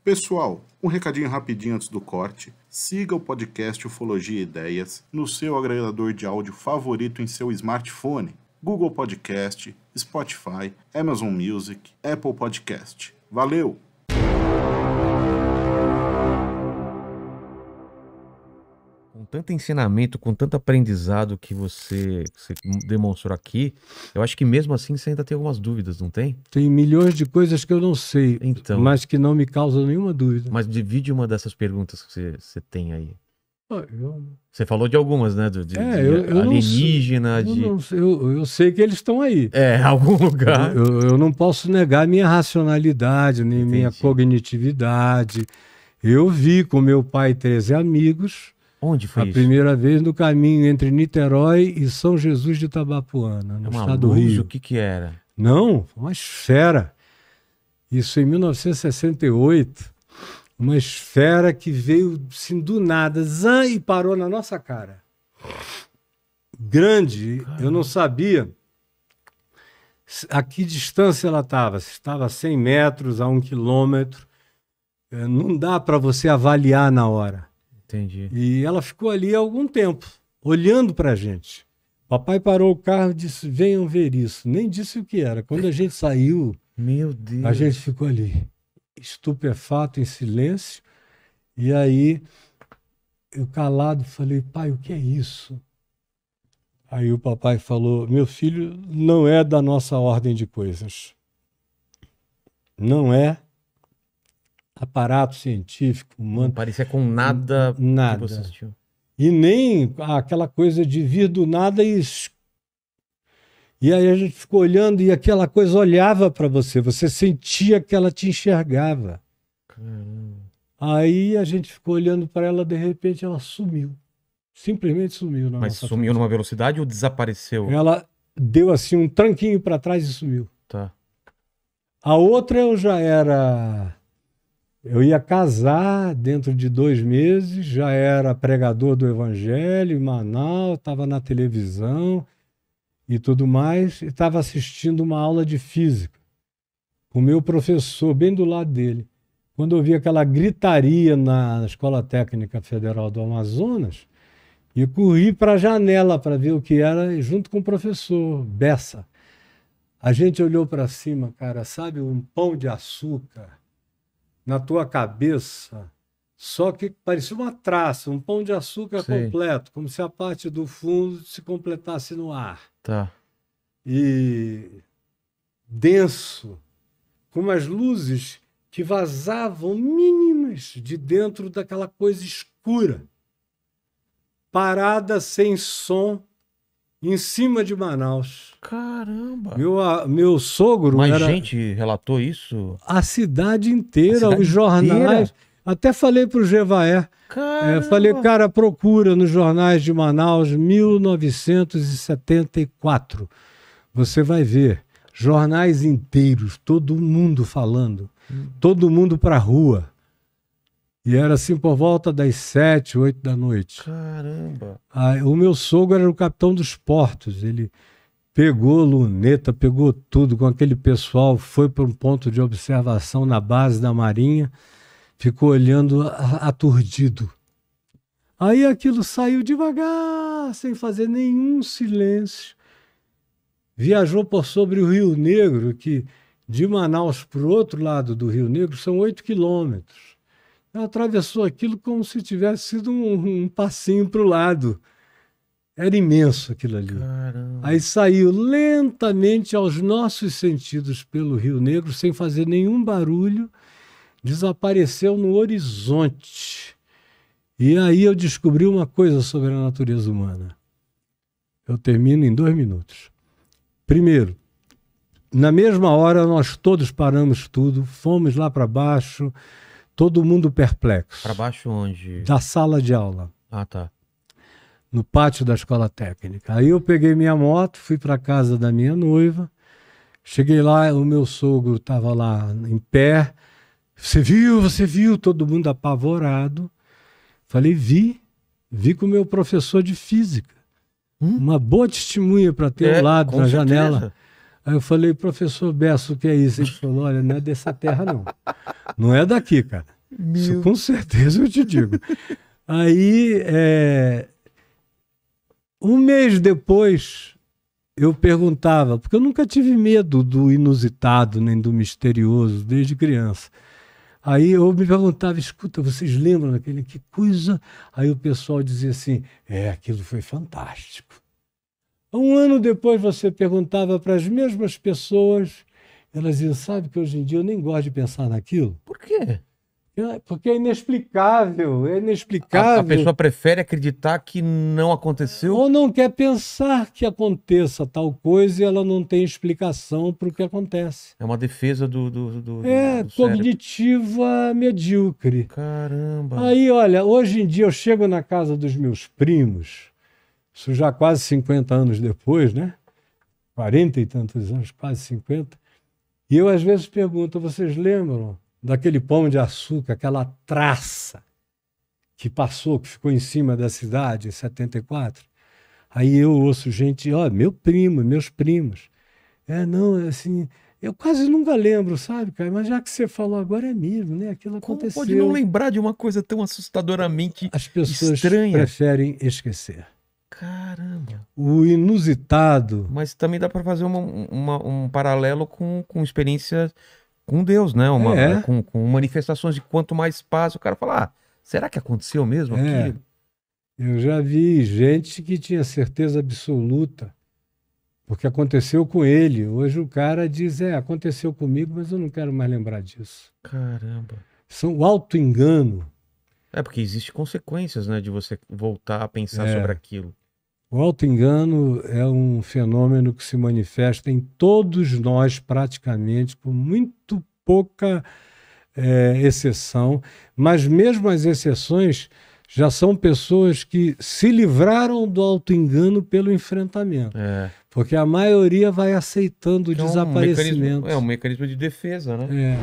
Pessoal, um recadinho rapidinho antes do corte. Siga o podcast Ufologia e Ideias no seu agregador de áudio favorito em seu smartphone. Google Podcast, Spotify, Amazon Music, Apple Podcast. Valeu! Com tanto ensinamento, com tanto aprendizado que você demonstrou aqui, eu acho que mesmo assim você ainda tem algumas dúvidas, não tem? Tem milhões de coisas que eu não sei, Então, mas que não me causam nenhuma dúvida. mas divide uma dessas perguntas que você tem aí. Eu, Você falou de algumas, né? De eu alienígena, eu sei que eles estão aí. É, algum lugar. Eu não posso negar minha racionalidade, nem minha cognitividade. Eu vi com meu pai 13 amigos. Onde foi a isso? primeira vez no caminho entre Niterói e São Jesus de Itabapuana, no estado do Rio. O que era? Não, uma esfera. Isso em 1968. Uma esfera que veio assim, do nada, e parou na nossa cara. Grande, eu não sabia a que distância ela estava. Se estava a 100 metros, a 1 quilômetro. Não dá para você avaliar na hora. Entendi. E ela ficou ali há algum tempo, olhando para a gente. Papai parou o carro e disse, venham ver isso. Nem disse o que era. Quando a gente saiu, meu Deus, a gente ficou ali, estupefato, em silêncio. E aí, eu calado, falei, pai, o que é isso? Aí o papai falou, meu filho, não é da nossa ordem de coisas. Não é aparato científico, humano. Não parecia com nada. Nada. Que você assistiu. E nem aquela coisa de vir do nada e aí a gente ficou olhando e aquela coisa olhava para você. Você sentia que ela te enxergava. Caramba. Aí a gente ficou olhando para ela, de repente ela sumiu. Simplesmente sumiu. Mas sumiu numa velocidade ou desapareceu? Ela deu assim um tranquinho para trás e sumiu. Tá. A outra eu ia casar dentro de 2 meses, já era pregador do Evangelho em Manaus, estava na televisão e tudo mais, e estava assistindo uma aula de física com o meu professor bem do lado dele. Quando eu vi aquela gritaria na Escola Técnica Federal do Amazonas, eu corri para a janela para ver o que era, junto com o professor Bessa. A gente olhou para cima, cara, sabe, um pão de açúcar na tua cabeça, só que parecia uma traça, um pão de açúcar completo, como se a parte do fundo se completasse no ar. Tá. E denso, com umas luzes que vazavam mínimas de dentro daquela coisa escura, parada sem som, em cima de Manaus. Caramba! Meu sogro Mas gente relatou isso? A cidade inteira, os jornais. Até falei para o Gevaer. Falei, cara, procura nos jornais de Manaus, 1974. Você vai ver. Jornais inteiros, todo mundo falando. Todo mundo para a rua. E era assim por volta das 7, 8 da noite. Caramba! O meu sogro era o capitão dos portos. Ele pegou luneta, pegou tudo com aquele pessoal, foi para um ponto de observação na base da Marinha, ficou olhando aturdido. Aí aquilo saiu devagar, sem fazer nenhum silêncio. Viajou por sobre o Rio Negro, que de Manaus para o outro lado do Rio Negro são 8 quilômetros. Atravessou aquilo como se tivesse sido um passinho para o lado. Era imenso aquilo ali. Caramba. Aí saiu lentamente aos nossos sentidos pelo Rio Negro, sem fazer nenhum barulho, desapareceu no horizonte. E aí eu descobri uma coisa sobre a natureza humana. Eu termino em 2 minutos. Primeiro, na mesma hora nós todos paramos tudo, fomos lá para baixo, todo mundo perplexo. Para baixo onde? Da sala de aula. Ah, tá. No pátio da escola técnica. Aí eu peguei minha moto, fui para casa da minha noiva, cheguei lá, o meu sogro estava lá em pé. Você viu? Todo mundo apavorado. Falei, vi com o meu professor de física. Uma boa testemunha para ter ao lado, na janela. Aí eu falei, professor Bessa, o que é isso? Ele falou, olha, não é dessa terra não. Não é daqui, cara. Isso com certeza eu te digo. Aí, um mês depois, eu perguntava, porque eu nunca tive medo do inusitado, nem do misterioso, desde criança. Aí eu me perguntava, escuta, vocês lembram daquele, que coisa? Aí o pessoal dizia assim, aquilo foi fantástico. Um ano depois você perguntava para as mesmas pessoas, elas diziam, sabe que hoje em dia eu nem gosto de pensar naquilo? Por quê? Porque é inexplicável, é inexplicável. A pessoa prefere acreditar que não aconteceu? Ou não quer pensar que aconteça tal coisa e ela não tem explicação para o que acontece. É uma defesa do cognitiva medíocre. Caramba. Aí, olha, hoje em dia eu chego na casa dos meus primos, isso já quase 50 anos depois, né? 40 e tantos anos, quase 50. E eu às vezes pergunto, vocês lembram daquele pão de açúcar, aquela traça que passou, que ficou em cima da cidade em 74? Aí eu ouço gente, meu primo, meus primos. Não, assim, eu quase nunca lembro, sabe, cara? Mas já que você falou agora é mesmo, né? Aquilo aconteceu. Como pode não lembrar de uma coisa tão assustadoramente As pessoas estranha? Preferem esquecer. Caramba. O inusitado. Mas também dá para fazer um paralelo com experiências com Deus, né? Com manifestações de quanto mais passa, o cara fala, será que aconteceu mesmo aquilo? Eu já vi gente que tinha certeza absoluta, porque aconteceu com ele. Hoje o cara diz, aconteceu comigo, mas eu não quero mais lembrar disso. Caramba. O auto-engano. Porque existem consequências, né, de você voltar a pensar sobre aquilo. O auto-engano é um fenômeno que se manifesta em todos nós praticamente, com muito pouca exceção, mas mesmo as exceções já são pessoas que se livraram do auto-engano pelo enfrentamento. Porque a maioria vai aceitando o desaparecimento. É um mecanismo de defesa, né?